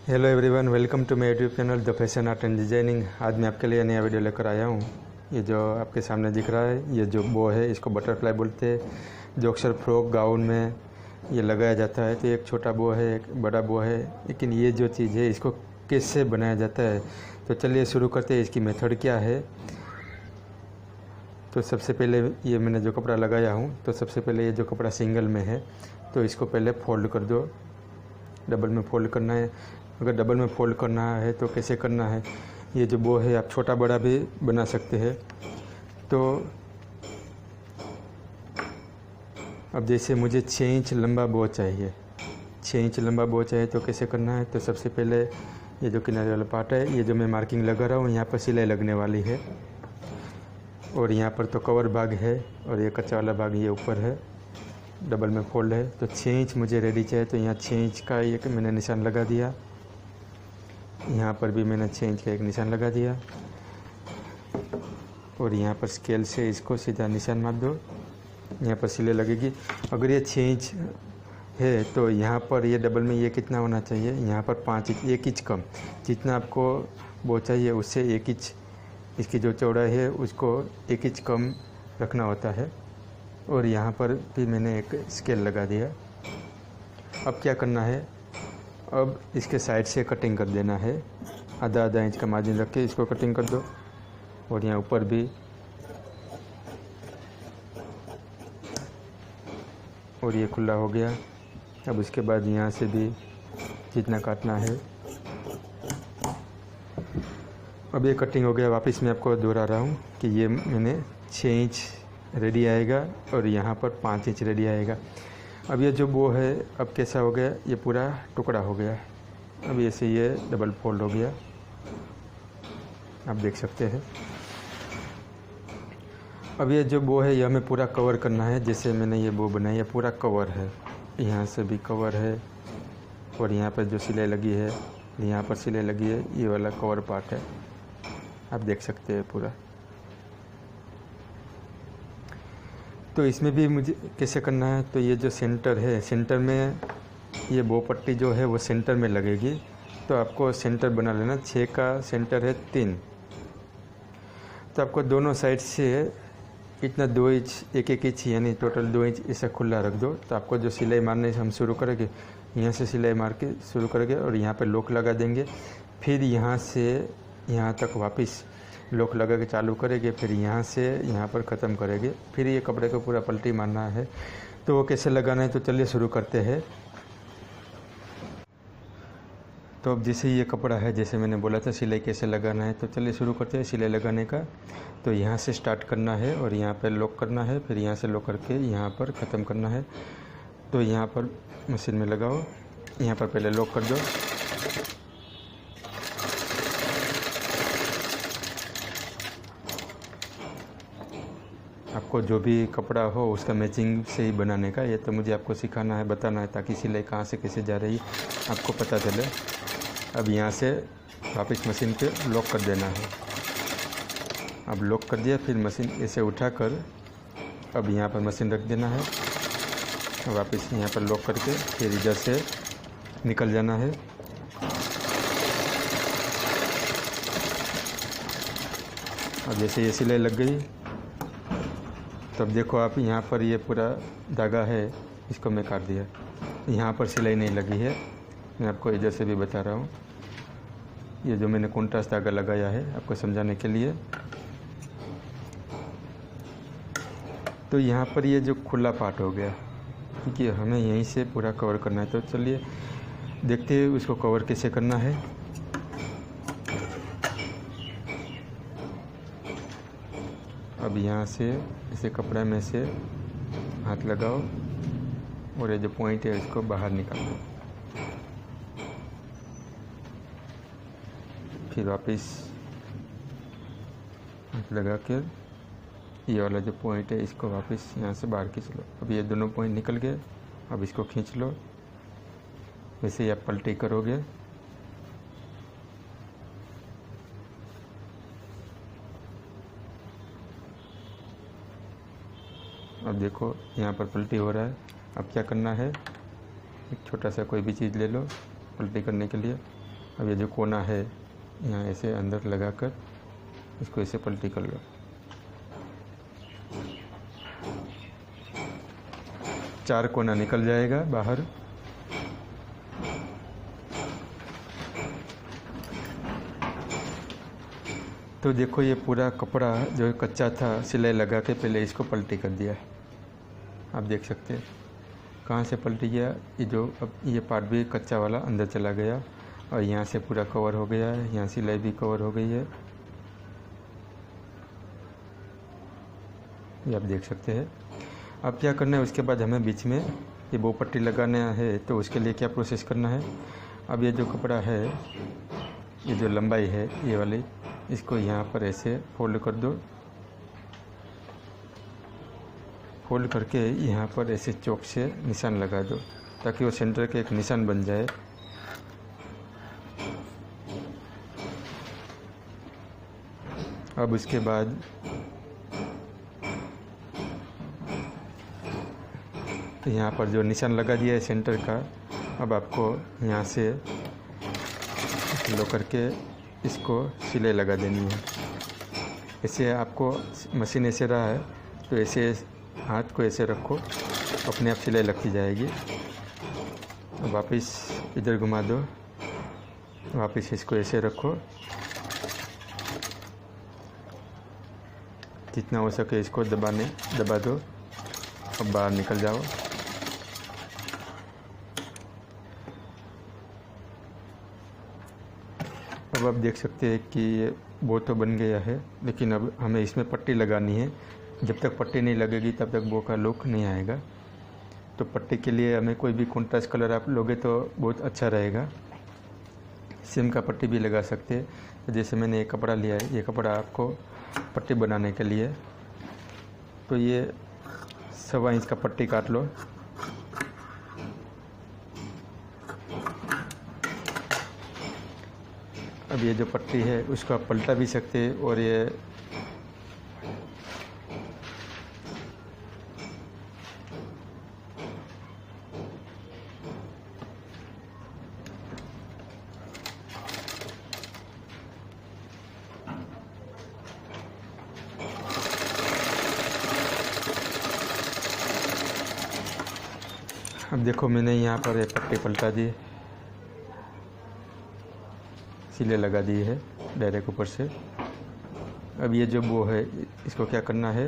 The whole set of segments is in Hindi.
Hello everyone, welcome to my YouTube channel the fashion art and designing. आज मैं आपके लिए नया वीडियो लेकर आया हूँ। ये जो आपके सामने दिख रहा है, ये जो बो है, इसको बटरफ्लाई बोलते हैं। जो अक्सर फ्रॉक गाउन में ये लगाया जाता है। तो एक छोटा बो है, एक बड़ा बो है, लेकिन ये जो चीज़ है इसको कैसे बनाया जाता है, तो चलिए शुरू करते हैं। इसकी मेथड क्या है। तो सबसे पहले ये मैंने जो कपड़ा लगाया हूँ, तो सबसे पहले ये जो कपड़ा सिंगल में है तो इसको पहले फोल्ड कर दो। डबल में फोल्ड करना है। अगर डबल में फोल्ड करना है तो कैसे करना है, ये जो बो है आप छोटा बड़ा भी बना सकते हैं। तो अब जैसे मुझे 6 इंच लंबा बो चाहिए, 6 इंच लंबा बो चाहिए तो कैसे करना है। तो सबसे पहले ये जो किनारे वाला पार्ट है, ये जो मैं मार्किंग लगा रहा हूँ, यहाँ पर सिलाई लगने वाली है और यहाँ पर तो कवर भाग है और ये कच्चा वाला भाग ये ऊपर है, डबल में फोल्ड है। तो 6 इंच मुझे रेडी चाहिए। तो यहाँ 6 इंच का एक मैंने निशान लगा दिया, यहाँ पर भी मैंने 6 इंच का एक निशान लगा दिया और यहाँ पर स्केल से इसको सीधा निशान मार दो। यहाँ पर सिलाई लगेगी। अगर ये 6 इंच है तो यहाँ पर ये डबल में ये कितना होना चाहिए, यहाँ पर 5 इंच, 1 इंच कम। जितना आपको वो चाहिए उससे 1 इंच इसकी जो चौड़ाई है उसको 1 इंच कम रखना होता है। और यहाँ पर भी मैंने एक स्केल लगा दिया। अब क्या करना है, अब इसके साइड से कटिंग कर देना है। आधा आधा इंच का मार्जिन रख के इसको कटिंग कर दो और यहाँ ऊपर भी। और ये खुला हो गया। अब उसके बाद यहाँ से भी जितना काटना है। अब ये कटिंग हो गया। वापस मैं आपको दोहरा रहा हूँ कि ये मैंने 6 इंच रेडी आएगा और यहाँ पर 5 इंच रेडी आएगा। अब ये जो बो है अब कैसा हो गया, ये पूरा टुकड़ा हो गया। अब ऐसे ये डबल फोल्ड हो गया, आप देख सकते हैं। अब ये जो बो है ये हमें पूरा कवर करना है। जैसे मैंने ये बो बनाई है पूरा कवर है, यहाँ से भी कवर है और यहाँ पर जो सिलाई लगी है, यहाँ पर सिलाई लगी है, ये वाला कवर पार्ट है, आप देख सकते हैं पूरा। तो इसमें भी मुझे कैसे करना है, तो ये जो सेंटर है, सेंटर में ये बो पट्टी जो है वो सेंटर में लगेगी। तो आपको सेंटर बना लेना। 6 का सेंटर है 3, तो आपको दोनों साइड से इतना 2 इंच, 1 इंच यानी टोटल 2 इंच ऐसा खुला रख दो। तो आपको जो सिलाई मारने से हम शुरू करेंगे, यहाँ से सिलाई मार के शुरू करेंगे और यहाँ पे लॉक लगा देंगे। फिर यहाँ से यहाँ तक वापस लॉक लगा के चालू करेंगे, फिर यहाँ से यहाँ पर ख़त्म करेंगे। फिर ये कपड़े को पूरा पलटी मारना है। तो वो कैसे लगाना है, तो चलिए शुरू करते हैं। तो अब जैसे ये कपड़ा है, जैसे मैंने बोला था सिलाई कैसे लगाना है, तो चलिए शुरू करते हैं सिलाई लगाने का। तो यहाँ से स्टार्ट करना है और यहाँ पर लॉक करना है, फिर यहाँ से लॉक करके यहाँ पर ख़त्म करना है। तो यहाँ पर मशीन में लगाओ, यहाँ पर पहले लॉक कर दो। आपको जो भी कपड़ा हो उसका मैचिंग से ही बनाने का, ये तो मुझे आपको सिखाना है, बताना है, ताकि सिलाई कहाँ से कैसे जा रही आपको पता चले। अब यहाँ से वापस मशीन पे लॉक कर देना है। अब लॉक कर दिया, फिर मशीन ऐसे उठाकर अब यहाँ पर मशीन रख देना है। वापस यहाँ पर लॉक करके फिर इधर से निकल जाना है। अब जैसे ये सिलाई लग गई, तब देखो आप यहाँ पर ये पूरा धागा है, इसको मैं काट दिया। यहाँ पर सिलाई नहीं लगी है, मैं आपको इधर से भी बता रहा हूँ। ये जो मैंने कॉन्ट्रास्ट धागा लगाया है आपको समझाने के लिए। तो यहाँ पर ये जो खुला पार्ट हो गया, क्योंकि हमें यहीं से पूरा कवर करना है। तो चलिए देखते हैं उसको कवर कैसे करना है। अब यहाँ से इसे कपड़े में से हाथ लगाओ और ये जो पॉइंट है इसको बाहर निकालो। फिर वापस हाथ लगा कर ये वाला जो पॉइंट है इसको वापस यहाँ से बाहर खींच लो। अब ये दोनों पॉइंट निकल गए, अब इसको खींच लो। वैसे ही आप पलटी करोगे। अब देखो यहाँ पर पलटी हो रहा है। अब क्या करना है, एक छोटा सा कोई भी चीज़ ले लो पलटी करने के लिए। अब ये जो कोना है यहाँ ऐसे अंदर लगाकर इसको ऐसे पलटी कर लो। चार कोना निकल जाएगा बाहर। तो देखो ये पूरा कपड़ा जो कच्चा था सिलाई लगा के पहले इसको पलटी कर दिया। आप देख सकते हैं कहाँ से पलटी गया। ये जो अब ये पार्ट भी कच्चा वाला अंदर चला गया और यहाँ से पूरा कवर हो गया है, यहाँ सिलाई भी कवर हो गई है, ये आप देख सकते हैं। अब क्या करना है, उसके बाद हमें बीच में ये बो पट्टी लगाना है। तो उसके लिए क्या प्रोसेस करना है, अब ये जो कपड़ा है, ये जो लंबाई है ये वाली, इसको यहाँ पर ऐसे फोल्ड कर दो। फोल्ड करके यहाँ पर ऐसे चौक से निशान लगा दो ताकि वो सेंटर के एक निशान बन जाए। अब उसके बाद यहाँ पर जो निशान लगा दिया है सेंटर का, अब आपको यहाँ से लो करके इसको सिलाई लगा देनी है। ऐसे आपको मशीन ऐसे रहा है तो ऐसे हाथ को ऐसे रखो, अपने आप सिलाई लगती जाएगी। अब वापस इधर घुमा दो, वापस इसको ऐसे रखो, जितना हो सके इसको दबा दो। अब बाहर निकल जाओ। अब आप देख सकते हैं कि ये बो तो बन गया है, लेकिन अब हमें इसमें पट्टी लगानी है। जब तक पट्टी नहीं लगेगी तब तक बो का लुक नहीं आएगा। तो पट्टी के लिए हमें कोई भी कॉन्ट्रास्ट कलर आप लोगे तो बहुत अच्छा रहेगा। सिम का पट्टी भी लगा सकते हैं। तो जैसे मैंने ये कपड़ा लिया है, ये कपड़ा आपको पट्टी बनाने के लिए, तो ये 1.25 इंच का पट्टी काट लो। अब ये जो पट्टी है उसको आप पलटा भी सकते हैं और ये अब देखो मैंने यहाँ पर एक पट्टी पलटा दी, सिले लगा दी है डायरेक्ट ऊपर से। अब ये जो बो है इसको क्या करना है,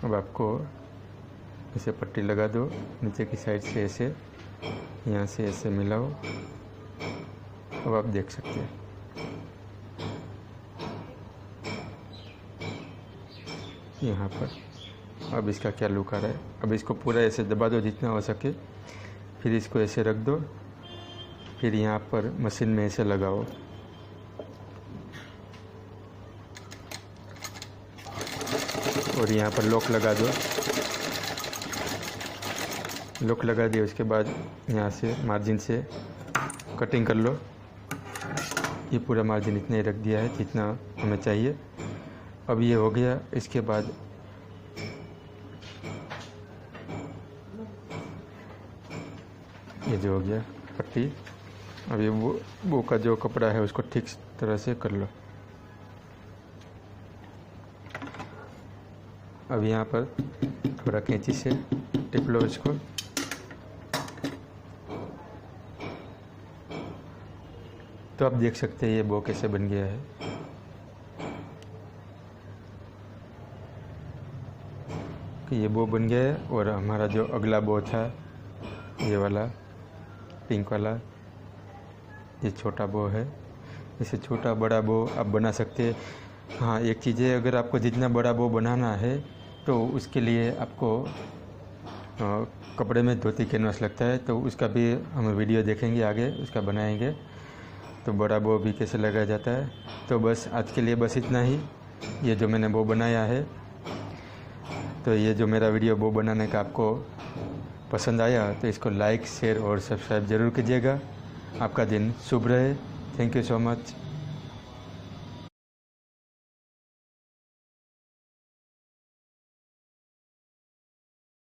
अब आपको ऐसे पट्टी लगा दो, नीचे की साइड से ऐसे, यहाँ से ऐसे मिलाओ। अब आप देख सकते हैं यहाँ पर अब इसका क्या लुक आ रहा है। अब इसको पूरा ऐसे दबा दो जितना हो सके, फिर इसको ऐसे रख दो, फिर यहाँ पर मशीन में ऐसे लगाओ। और यहाँ पर लॉक लगा दो। लॉक लगा दिया उसके बाद यहाँ से मार्जिन से कटिंग कर लो। ये पूरा मार्जिन इतना ही रख दिया है जितना हमें चाहिए। अब ये हो गया। इसके बाद ये जो हो गया पट्टी, अब ये वो का जो कपड़ा है उसको ठीक तरह से कर लो। अब यहाँ पर थोड़ा कैंची से टिप लो इसको। तो आप देख सकते हैं ये बो कैसे बन गया है। कि ये बो बन गया है। और हमारा जो अगला बो था ये वाला पिंक वाला, ये छोटा बो है। इसे छोटा बड़ा बो आप बना सकते हैं। हाँ, एक चीज़ है, अगर आपको जितना बड़ा बो बनाना है तो उसके लिए आपको कपड़े में धोती कैनवास लगता है, तो उसका भी हम वीडियो देखेंगे आगे, उसका बनाएंगे। तो बड़ा बो भी कैसे लगाया जाता है। तो बस आज के लिए बस इतना ही। ये जो मैंने बो बनाया है, तो ये जो मेरा वीडियो बो बनाने का आपको पसंद आया तो इसको लाइक, शेयर और सब्सक्राइब ज़रूर कीजिएगा। आपका दिन शुभ रहे। Thank you so much.